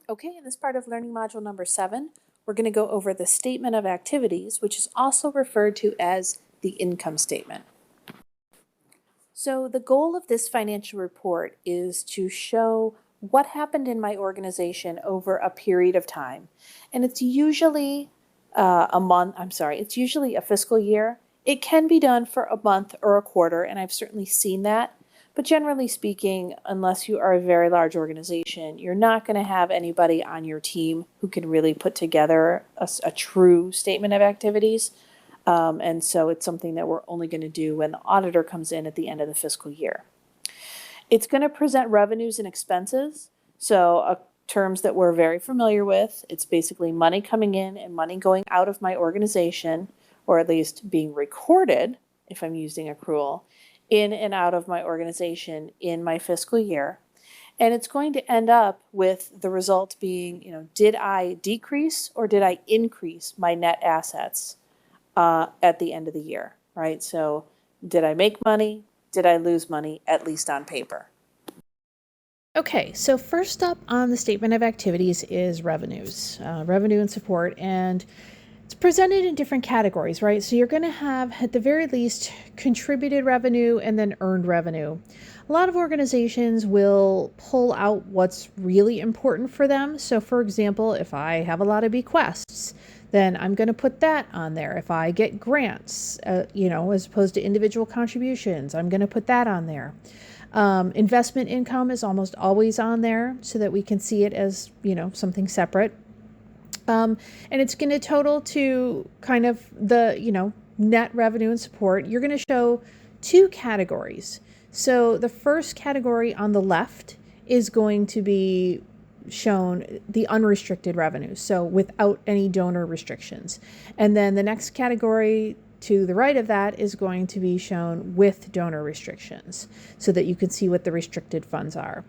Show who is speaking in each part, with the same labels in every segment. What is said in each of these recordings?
Speaker 1: Okay, in this part of learning module number 7, we're going to go over the statement of activities, which is also referred to as the income statement. So the goal of this financial report is to show what happened in my organization over a period of time. And it's usually it's usually a fiscal year. It can be done for a month or a quarter, and I've certainly seen that. But generally speaking, unless you are a very large organization, you're not going to have anybody on your team who can really put together a true statement of activities. And so it's something that we're only going to do when the auditor comes in at the end of the fiscal year. It's going to present revenues and expenses. So terms that we're very familiar with. It's basically money coming in and money going out of my organization, or at least being recorded, if I'm using accrual, in and out of my organization in my fiscal year. And it's going to end up with the result being, did I decrease or did I increase my net assets at the end of the year, right? So did I make money? Did I lose money, at least on paper?
Speaker 2: Okay, so first up on the statement of activities is revenues, revenue and support, and it's presented in different categories, right? So you're going to have, at the very least, contributed revenue and then earned revenue. A lot of organizations will pull out what's really important for them. So for example, if I have a lot of bequests, then I'm going to put that on there. If I get grants, as opposed to individual contributions, I'm going to put that on there. Investment income is almost always on there so that we can see it as, something separate. And it's going to total to kind of the, net revenue and support. You're going to show two categories. So the first category on the left is going to be shown the unrestricted revenue, so without any donor restrictions. And then the next category to the right of that is going to be shown with donor restrictions so that you can see what the restricted funds are.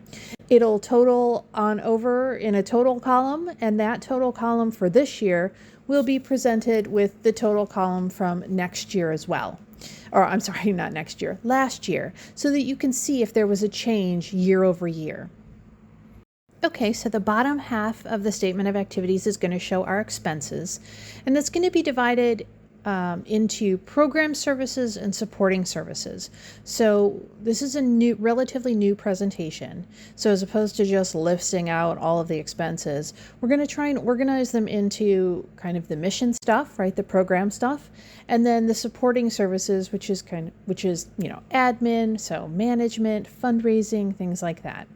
Speaker 2: It'll total on over in a total column, and that total column for this year will be presented with the total column from next year as well. Or I'm sorry, not next year, last year, so that you can see if there was a change year over year. Okay, so the bottom half of the statement of activities is going to show our expenses, and that's going to be divided into program services and supporting services. So this is a relatively new presentation. So as opposed to just listing out all of the expenses, we're going to try and organize them into kind of the mission stuff, right? The program stuff, and then the supporting services, which is admin, so management, fundraising, things like that.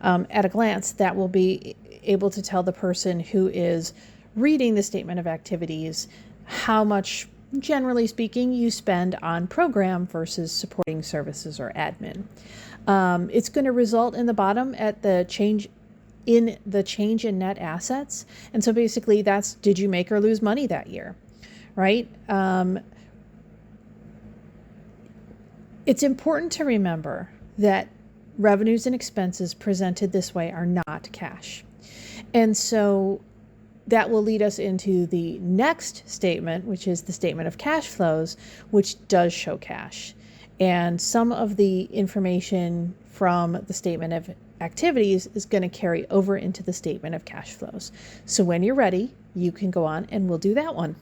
Speaker 2: At a glance, that will be able to tell the person who is reading the statement of activities how much, generally speaking, you spend on program versus supporting services or admin. It's going to result in the bottom at the change in net assets. And so basically that's, did you make or lose money that year, right? It's important to remember that revenues and expenses presented this way are not cash. And so that will lead us into the next statement, which is the statement of cash flows, which does show cash. And some of the information from the statement of activities is going to carry over into the statement of cash flows. So when you're ready, you can go on and we'll do that one.